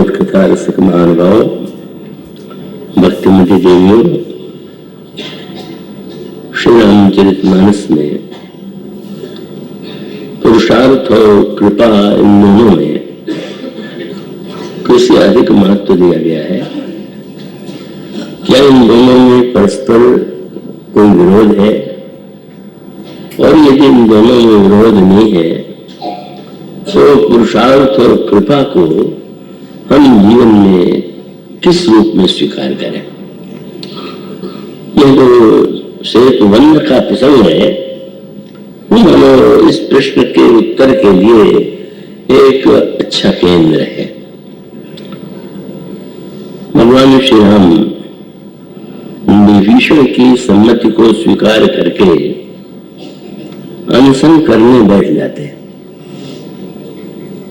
लोक कथा रसिक महानुभाव, भक्तिमती देवियों, श्री रामचरितमानस में पुरुषार्थ और कृपा इन दोनों में किसी अधिक महत्व दिया गया है? क्या इन दोनों में परस्पर कोई विरोध है? और यदि इन दोनों में विरोध नहीं है तो पुरुषार्थ और कृपा को हम जीवन में किस रूप में स्वीकार करें? यह जो सेतुबंध का प्रसंग है, मानो इस प्रश्न के उत्तर के लिए एक अच्छा केंद्र है। भगवान श्री राम विभीषण की सम्मति को स्वीकार करके अनशन करने बैठ जाते हैं,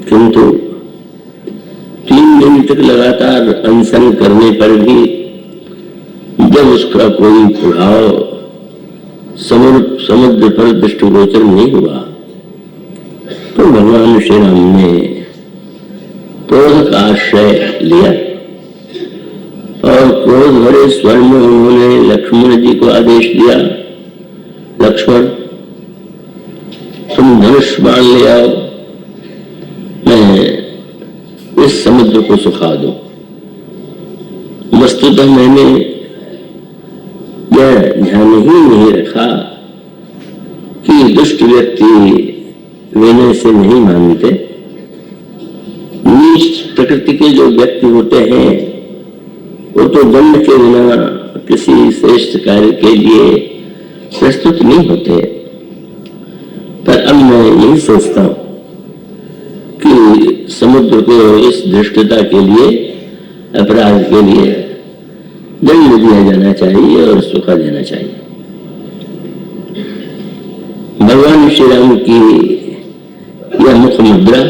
किंतु 3 दिन तक लगातार अनशन करने पर भी जब उसका कोई प्रभाव समुद्र पर दृष्टिगोचर नहीं हुआ तो भगवान श्री राम ने क्रोध का आश्रय लिया और क्रोध भरे स्वर में उन्होंने लक्ष्मण जी को आदेश दिया, लक्ष्मण तुम धनुष बाण ले आओ, मैं इस समुद्र को सुखा दूं। वस्तुतः मैंने यह ध्यान ही नहीं रखा कि दुष्ट व्यक्ति विनय से नहीं मानते। नीच प्रकृति के जो व्यक्ति होते हैं वो तो दंड के बिना किसी श्रेष्ठ कार्य के लिए प्रस्तुत नहीं होते। पर अब मैं यही सोचता हूं कि समुद्र को इस धृष्टता के लिए, अपराध के लिए दंड दिया जाना चाहिए और सुखा देना चाहिए। भगवान श्री राम की यह मुख मुद्रा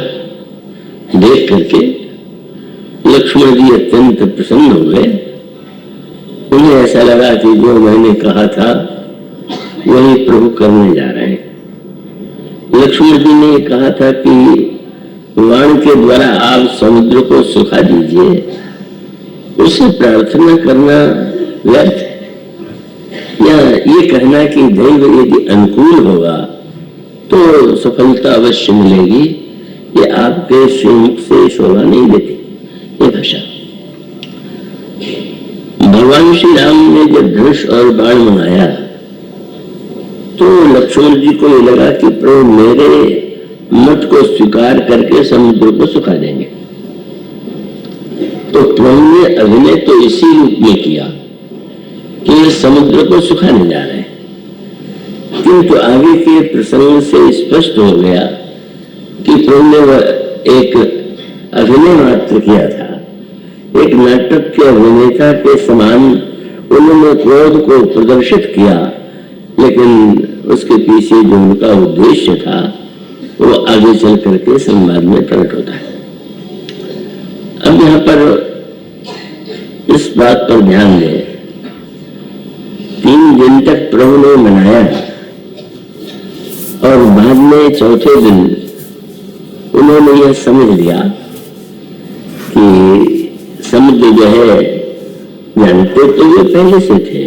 देख करके लक्ष्मण जी अत्यंत प्रसन्न हुए। उन्हें ऐसा लगा कि जो मैंने कहा था वही प्रभु करने जा रहे हैं। लक्ष्मण जी ने कहा था कि वाण के द्वारा आप समुद्र को सुखा दीजिए, उसे प्रार्थना करना व्यर्थ है। या ये कहना कि दैव यदि अनुकूल होगा तो सफलता अवश्य मिलेगी, ये आपके श्रीमुख से शोभा नहीं देती ये भाषा। भगवान श्री राम ने जब धनुष और बाण मंगाया तो लक्ष्मण जी को ये लगा कि प्रभु मेरे मत को स्वीकार करके समुद्र को सुखा देंगे। तो प्रभु ने अभिनय तो इसी रूप में किया कि समुद्र को सुखाने जा रहे हैं, किंतु आगे के प्रसंग से स्पष्ट हो गया कि प्रभु ने एक अभिनय मात्र किया था। एक नाटक के अभिनेता के समान उन्होंने क्रोध को प्रदर्शित किया, लेकिन उसके पीछे जो उनका उद्देश्य था वो आगे चल करके संवाद में प्रकट होता है। अब यहाँ पर इस बात पर ध्यान दें, 3 दिन तक प्रभु ने मनाया और बाद में चौथे दिन उन्होंने यह समझ लिया कि समुद्र जो है, जानते तो ये पहले से थे,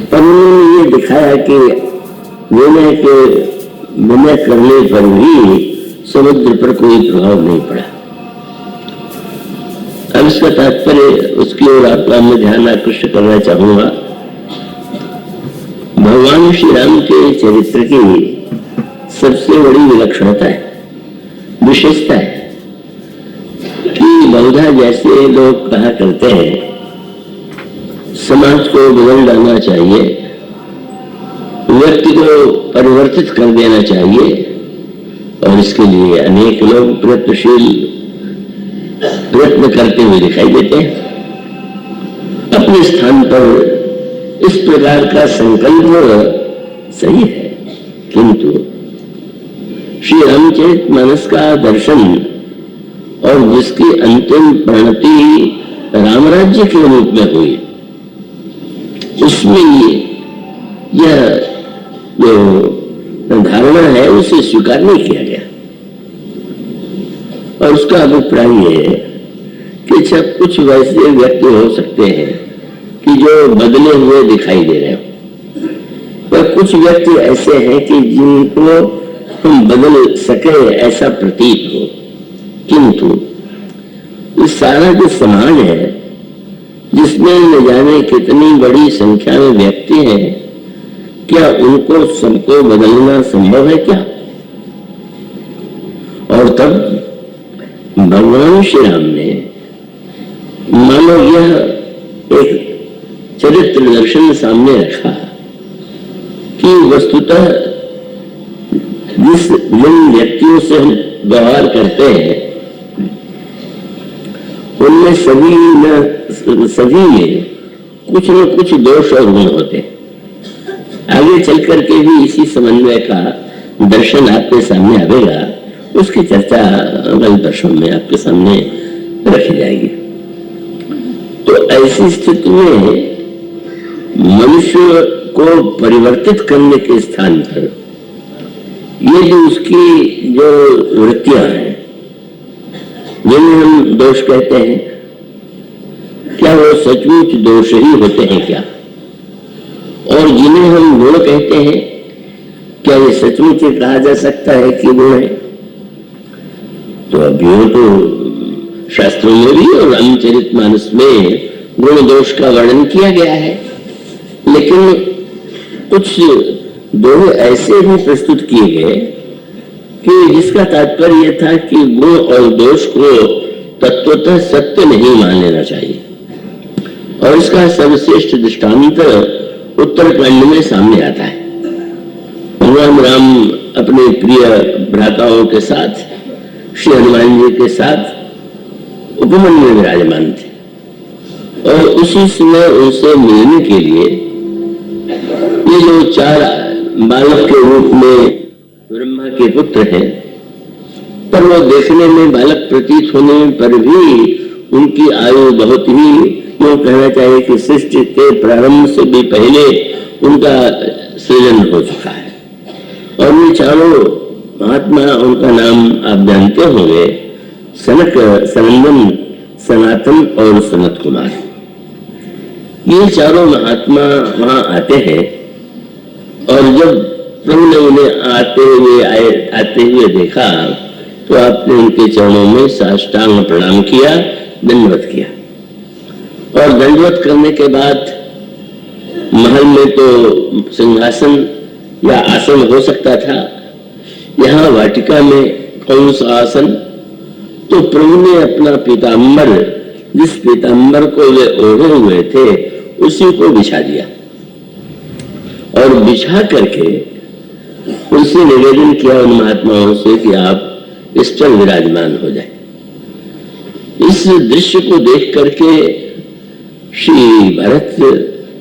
पर उन्होंने ये दिखाया कि विनय करने पर भी समुद्र पर कोई प्रभाव नहीं पड़ा। अब इसका तात्पर्य उसकी ओर आपका मैं ध्यान आकृष्ट करना चाहूंगा। भगवान श्री राम के चरित्र की सबसे बड़ी विलक्षणता है, विशेषता है कि बहुधा जैसे लोग कहा करते हैं समाज को बदल डालना चाहिए, व्यक्ति को परिवर्तित कर देना चाहिए, और इसके लिए अनेक लोग प्रयत्न करते हुए दिखाई देते हैं। अपने स्थान पर इस प्रकार का संकल्प सही है, किंतु श्री रामचरितमानस का दर्शन और जिसकी अंतिम परिणति रामराज्य के रूप में हुई, उसमें यह जो धारणा है उसे स्वीकार नहीं किया गया। और उसका अभिप्राय है अच्छा, कुछ वैसे व्यक्ति हो सकते हैं कि जो बदले हुए दिखाई दे रहे हो, पर कुछ व्यक्ति ऐसे हैं कि जिनको हम बदल सके ऐसा प्रतीत हो। किंतु इस सारा जो समाज है जिसमें न जाने कितनी बड़ी संख्या में व्यक्ति हैं, क्या उनको सबको बदलना संभव है क्या? और तब भगवान श्री राम ने मानो यह एक चरित्र दर्शन सामने रखा कि वस्तुतः जिन व्यक्तियों से हम व्यवहार करते हैं उनमें सभी में कुछ न कुछ दोष और गुण होते हैं। आगे चल करके भी इसी समन्वय का दर्शन आपके सामने आएगा, उसकी चर्चा अगले दर्शन में आपके सामने रखी जाएगी। तो ऐसी स्थिति में मनुष्य को परिवर्तित करने के स्थान पर ये जो उसकी जो वृत्तियां हैं जिन्हें हम दोष कहते हैं, क्या वो सचमुच दोष ही होते हैं क्या? और जिन्हें हम गुण कहते हैं, क्या ये सचमुच कहा जा सकता है कि गुण है? तो अभी तो शास्त्रों में भी और रामचरितमानस में गुण दोष का वर्णन किया गया है, लेकिन कुछ दोहे ऐसे भी प्रस्तुत किए गए कि जिसका तात्पर्य यह था कि गुण और दोष को तत्वतः सत्य नहीं मान लेना चाहिए। और इसका सर्वश्रेष्ठ दृष्टांत उत्तरकांड में सामने आता है। भगवान राम अपने प्रिय भ्राताओं के साथ, श्री हनुमान जी के साथ उपवन में विराजमान थे और उसी समय उनसे मिलने के लिए ये जो 4 बालक के रूप में ब्रह्मा के पुत्र हैं, पर वो देखने में बालक प्रतीत होने पर भी उनकी आयु बहुत ही, यूं कहना चाहिए कि सृष्टि के प्रारंभ से भी पहले उनका सृजन हो चुका है। और ये चारों महात्मा, उनका नाम आप जानते होंगे, सनक, सनंदन, सनातन और सनत कुमार। ये चारों महात्मा वहां आते हैं और जब प्रभु ने उन्हें आते हुए देखा तो आपने उनके चरणों में साष्टांग प्रणाम किया, दंडवत किया। और दंडवत करने के बाद महल में तो सिंहासन या आसन हो सकता था, यहाँ वाटिका में कौन सा आसन? तो प्रभु ने अपना पीताम्बर, जिस पीताम्बर को वे ओढ़े हुए थे, उसी को बिछा दिया और बिछा करके उनसे निवेदन किया उन महात्माओं से कि आप इस पर विराजमान हो जाए। इस दृश्य को देख करके श्री भरत,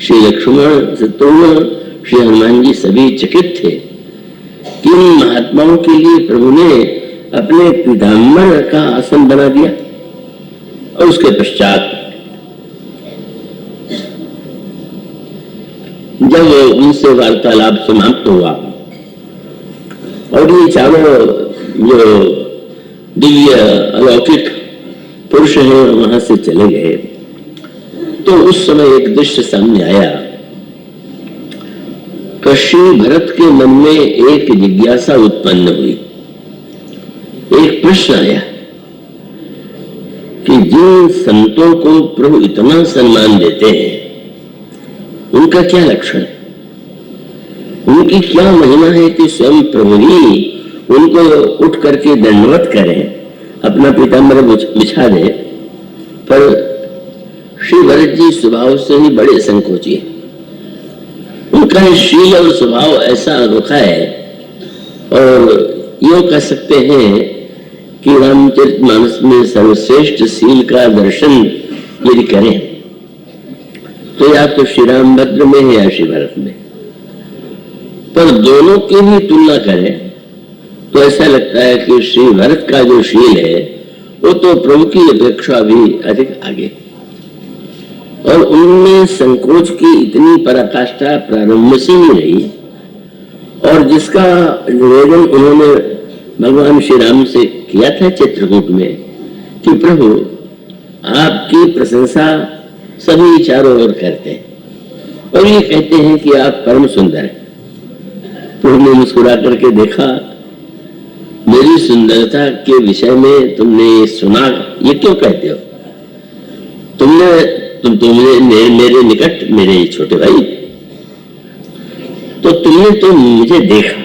श्री लक्ष्मण, शत्रुघ्न, श्री हनुमान जी सभी चकित थे कि इन महात्माओं के लिए प्रभु ने अपने पीताम्बर का आसन बना दिया। और उसके पश्चात जब उनसे वार्तालाप समाप्त हुआ और ये चारों जो दिव्य अलौकिक पुरुष हैं वहां से चले गए, तो उस समय एक दृश्य सामने आया। श्री भरत के मन में एक जिज्ञासा उत्पन्न हुई, एक प्रश्न आया कि जिन संतों को प्रभु इतना सम्मान देते हैं उनका क्या लक्षण है, उनकी क्या महिमा है कि स्वयं प्रभु ही उनको उठ करके दंडवत करें, अपना पीताम्बर बिछा दे। पर श्री भरत जी स्वभाव से ही बड़े संकोची है, उनका शील और स्वभाव ऐसा अनोखा है। और यूं कह सकते हैं कि रामचरितमानस में सर्वश्रेष्ठ शील का दर्शन यदि करें तो या तो श्री रामभद्र में है या श्री भरत में, पर दोनों की भी तुलना करें तो ऐसा लगता है कि श्री भरत का जो शील है वो तो प्रभु की अपेक्षा भी अधिक आगे, और उनमें संकोच की इतनी पराकाष्ठा प्रारंभ से ही रही। और जिसका निवेदन उन्होंने भगवान श्री राम से किया था चित्रकूट में कि प्रभु आपकी प्रशंसा सभी चारों ओर करते हैं और ये कहते हैं कि आप परम सुंदर हैं। प्रभु ने मुस्कुरा करके देखा, मेरी सुंदरता के विषय में तुमने सुना, ये क्यों कहते हो? तुमने मेरे निकट, मेरे छोटे भाई, तो तुमने तो मुझे देखा,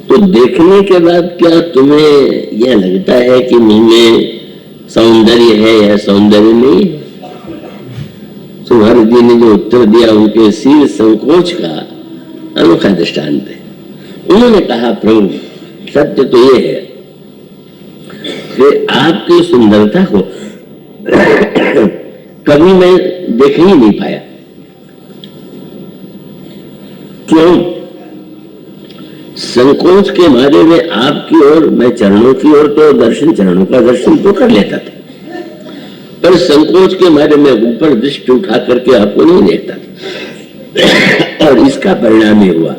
तो देखने के बाद क्या तुम्हें यह लगता है कि मुझ में सौंदर्य है या सौंदर्य नहीं? सुभाष जी ने जो उत्तर दिया उनके शील संकोच का अनोखा दृष्टांत है। उन्होंने कहा, प्रभु सत्य तो ये है कि आपकी सुंदरता को कभी मैं देख ही नहीं पाया। क्यों? संकोच के मारे में आपकी ओर, मैं चरणों की ओर तो दर्शन, चरणों का दर्शन तो कर लेता था, पर संकोच के मारे में ऊपर दृष्टि उठा करके आपको नहीं देखता था। और इसका परिणाम ये हुआ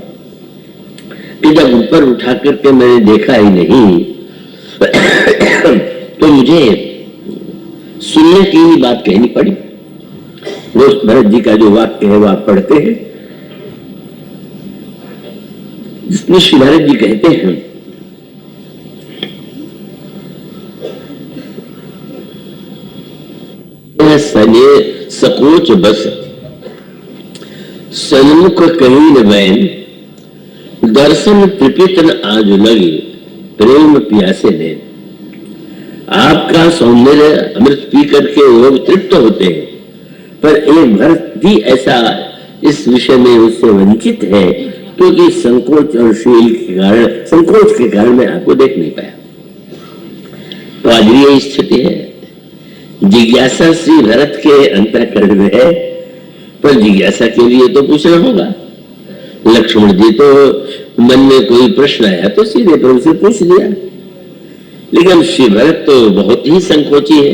कि जब ऊपर उठा करके मैंने देखा ही नहीं तो मुझे सुनने की ही बात कहनी पड़ी। वो भरत जी का जो वाक्य है वो आप पढ़ते हैं, जिसमें श्री भरत जी कहते हैं, सने सकोच बस सन्मुख कहीं न बैन, दर्शन त्रिपित न आज लगे, प्रेम प्यासे ने। आपका सौंदर्य अमृत पी करके लोग तृप्त होते हैं, पर एक भरत भी ऐसा इस विषय में उससे वंचित है, क्योंकि संकोच और शील के कारण, संकोच के कारण मैं आपको देख नहीं पाया। तो आज ये स्थिति है। जिज्ञासा श्री भरत के अंतःकरण में है, पर जिज्ञासा के लिए तो पूछना होगा। लक्ष्मण जी तो मन में कोई प्रश्न आया तो सीधे प्रभु से पूछ लिया, लेकिन श्री भरत तो बहुत ही संकोची है।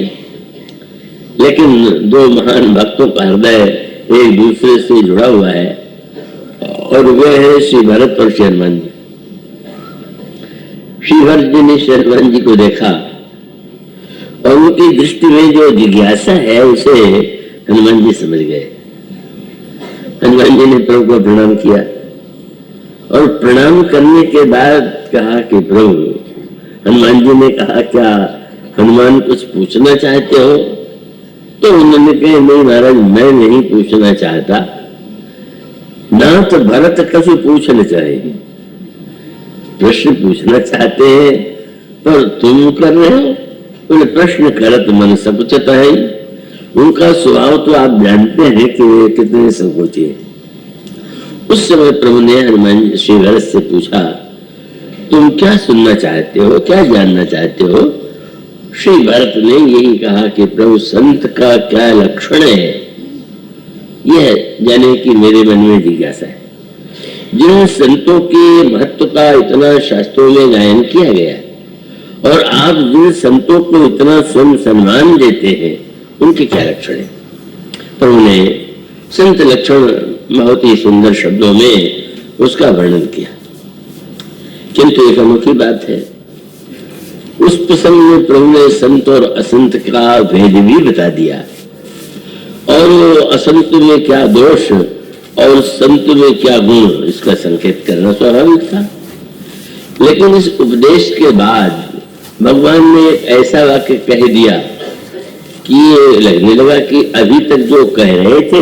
लेकिन दो महान भक्तों का हृदय एक दूसरे से जुड़ा हुआ है, और वे है श्री भरत और श्री हनुमान जी। श्री भरत जी ने श्री हनुमान जी को देखा और उनकी दृष्टि में जो जिज्ञासा है उसे हनुमान जी समझ गए। हनुमान जी ने प्रभु को प्रणाम किया और प्रणाम करने के बाद कहा कि प्रभु, हनुमान जी ने कहा, क्या हनुमान कुछ पूछना चाहते हो? तो उन्होंने कहा, नहीं महाराज, मैं नहीं पूछना चाहता, ना तो भरत कभी पूछना चाहेगी। प्रश्न पूछना चाहते हैं पर तुम कर रहे हो, तो प्रश्न करत मन सकुचता है। उनका स्वभाव तो आप जानते हैं कि वे कितने संकोची है। उस समय प्रभु ने हनुमान श्री भरत से पूछा, तुम क्या सुनना चाहते हो, क्या जानना चाहते हो? श्री भरत ने यही कहा कि प्रभु, संत का क्या लक्षण है यह जाने की मेरे मन में जिज्ञासा है। जिन संतों के महत्व का इतना शास्त्रों में गायन किया गया और आप जिन संतों को इतना स्वयं सम्मान देते हैं, उनके क्या लक्षण है? प्रभु ने संत लक्षण बहुत ही सुंदर शब्दों में उसका वर्णन किया। किंतु एक अनोखी बात है, उस प्रसंग में प्रभु ने संत और असंत का भेद भी बता दिया, और असंत में क्या दोष और संत में क्या गुण, इसका संकेत करना स्वाभाविक था। लेकिन इस उपदेश के बाद भगवान ने ऐसा वाक्य कह दिया कि ये लगने लगा कि अभी तक जो कह रहे थे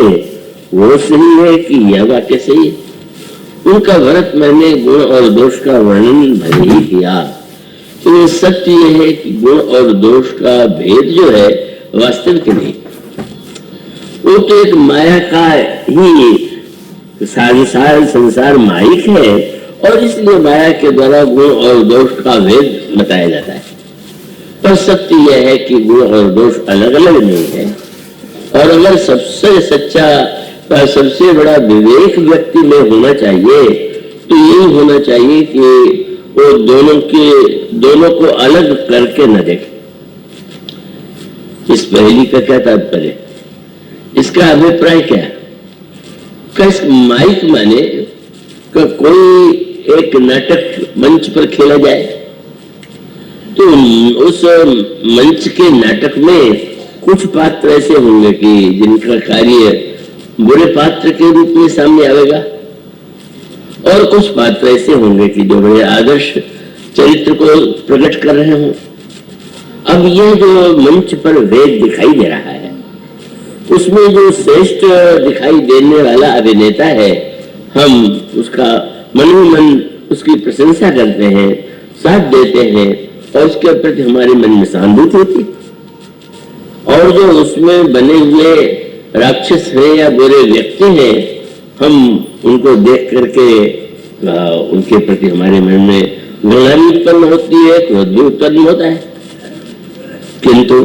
वो सही है कि यह वाक्य सही है। उनका भरत मैंने गुण और दोष का वर्णन भले ही किया, तो सत्य यह है कि गुण और दोष का भेद जो है वास्तविक नहीं, वो तो एक माया का ही संसार माइक है, और इसलिए माया के द्वारा गुण और दोष का भेद बताया जाता है। पर सत्य यह है कि गुण और दोष अलग अलग नहीं है, और अगर सबसे सच्चा और सबसे बड़ा विवेक व्यक्ति में होना चाहिए तो यही होना चाहिए कि वो दोनों को अलग करके न देखे। इस पहेली का क्या तात्पर्य, इसका अभिप्राय क्या है? माइक माने कोई एक नाटक मंच पर खेला जाए तो उस मंच के नाटक में कुछ पात्र ऐसे होंगे कि जिनका कार्य बुरे पात्र के रूप में सामने आएगा, और कुछ पात्र ऐसे होंगे कि जो बड़े आदर्श चरित्र को प्रकट कर रहे हों। अब यह जो मंच पर भेद दिखाई दे रहा है, उसमें जो श्रेष्ठ दिखाई देने वाला अभिनेता है, हम उसका मन ही मन उसकी प्रशंसा करते हैं, साथ देते हैं, और उसके प्रति हमारे मन में सहानुभूति होती है। और जो उसमें बने हुए राक्षस हैं या बुरे व्यक्ति हैं, हम उनको देख करके उनके प्रति हमारे मन में घृणा भी उत्पन्न होती है, क्रोध भी उत्पन्न होता है। किंतु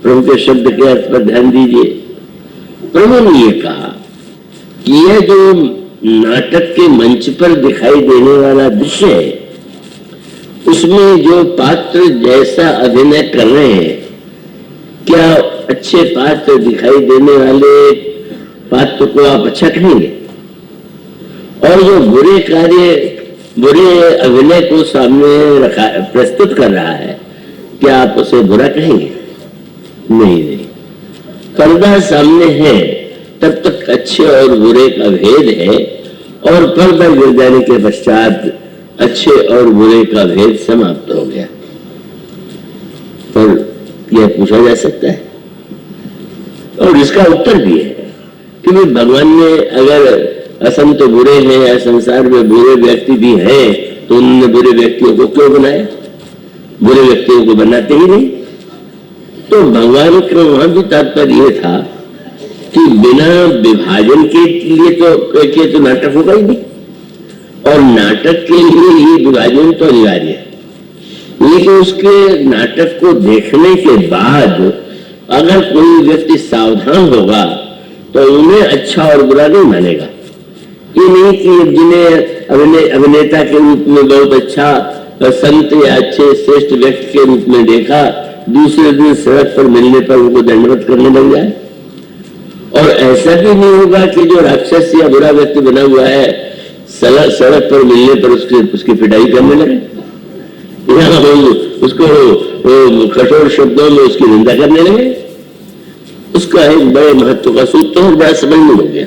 प्रभु के शब्द के अर्थ पर ध्यान दीजिए। प्रभु ने ये कहा कि यह जो नाटक के मंच पर दिखाई देने वाला दृश्य है, उसमें जो पात्र जैसा अभिनय कर रहे हैं, क्या अच्छे पात्र दिखाई देने वाले पात्र को आप अच्छा कहेंगे? और जो बुरे कार्य, बुरे अभिनय को सामने रखा, प्रस्तुत कर रहा है, क्या आप उसे बुरा कहेंगे? नहीं। पर्दा सामने है तब तक अच्छे और बुरे का भेद है, और पर्दा गिर जाने के पश्चात अच्छे और बुरे का भेद समाप्त हो गया। और यह पूछा जा सकता है, और इसका उत्तर भी है कि भगवान ने अगर असंत बुरे हैं या संसार में बुरे व्यक्ति भी हैं, तो उन्होंने बुरे व्यक्तियों को क्यों बनाया? बुरे व्यक्तियों को बनाते ही नहीं। तो भगवान का वहां भी तात्पर्य यह था कि बिना विभाजन के लिए तो नाटक होगा ही नहीं, और नाटक के लिए ये विभाजन तो अनिवार्य है। लेकिन उसके नाटक को देखने के बाद अगर कोई व्यक्ति सावधान होगा तो उन्हें अच्छा और बुरा नहीं मानेगा। ये नहीं कि जिन्हें अभिनेता के रूप में बहुत अच्छा संत या अच्छे श्रेष्ठ व्यक्ति के रूप में देखा, दूसरे दिन सड़क पर मिलने पर उनको दंडवत करने लग जाए। और ऐसा भी नहीं होगा कि जो राक्षस या बुरा व्यक्ति बना हुआ है सड़क पर मिलने पर उसकी पिटाई करने लगे, उसको कठोर शब्दों में उसकी निंदा करने लगे। उसका एक बड़े महत्व का सूत्र और बड़ा समझ में हो गया।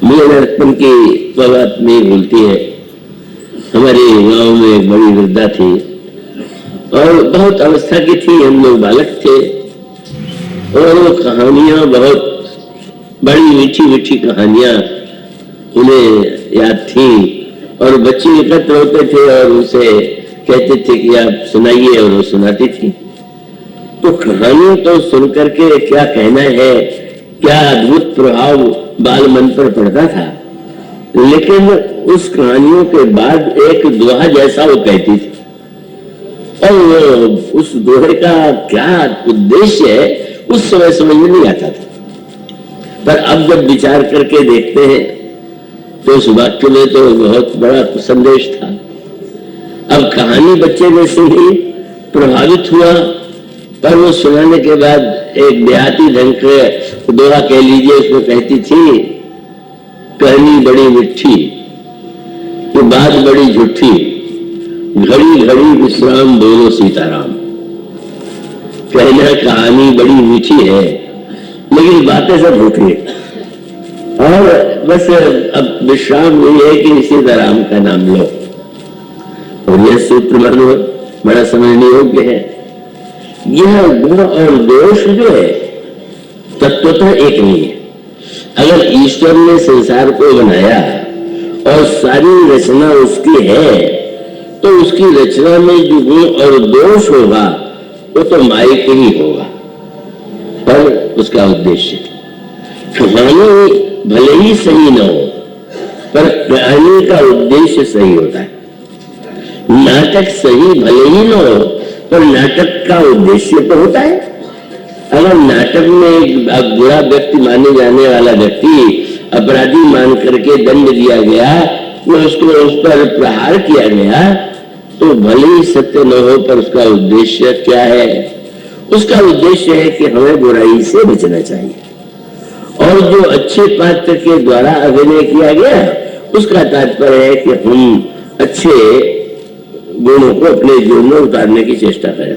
मुझे लड़कपन की बात नहीं भूलती है। हमारे गांव में एक बड़ी वृद्धा थी और बहुत अवस्था की थी, हम लोग बालक थे, और वो कहानियां बहुत बड़ी मीठी मीठी कहानियां उन्हें याद थी, और बच्चे एकत्र होते थे और उसे कहते थे कि आप सुनाइए, और वो सुनाती थी। तो कहानी तो सुनकर के क्या कहना है, क्या अद्भुत प्रभाव बाल मन पर पड़ता था। लेकिन उस कहानियों के बाद एक दोहा जैसा वो कहती थी, और उस दोहे का क्या उद्देश्य है उस समय समझ में नहीं आता था। पर अब जब विचार करके देखते हैं तो उस वाक्य में तो बहुत बड़ा संदेश था। अब कहानी बच्चे में से ही प्रभावित हुआ, पर वो सुनाने के बाद एक देहाती ढंग के दोहा कह लीजिए, उसमें कहती थी, कहानी बड़ी मिठी, ये बात बड़ी झूठी, घड़ी घड़ी विश्राम बोलो सीताराम। कहना कहानी बड़ी मीठी है, लेकिन बातें सब झूठी है, और बस अब विश्राम ये है कि सीताराम का नाम लो। और यह सूत्र बड़ा समझने योग्य है। यह गुण और दोष जो है तत्वतः एक नहीं है। अगर ईश्वर ने संसार को बनाया और सारी रचना उसकी है, तो उसकी रचना में जो गुण और दोष होगा वो तो माइक ही होगा, पर उसका उद्देश्य कहानी भले ही सही न हो, पर कहानी का उद्देश्य सही होता है। नाटक सही भले ही न हो, पर नाटक का उद्देश्य तो होता है। अगर नाटक में एक बुरा व्यक्ति माने जाने वाला व्यक्ति अपराधी मान करके दंड दिया गया, उसको उस पर प्रहार किया गया, तो भले ही सत्य न हो, पर उसका उद्देश्य क्या है? उसका उद्देश्य है कि हमें बुराई से बचना चाहिए। और जो अच्छे पात्र के द्वारा अभिनय किया गया, उसका तात्पर्य है कि हम अच्छे गुणों को अपने जीवन में उतारने की चेष्टा करें।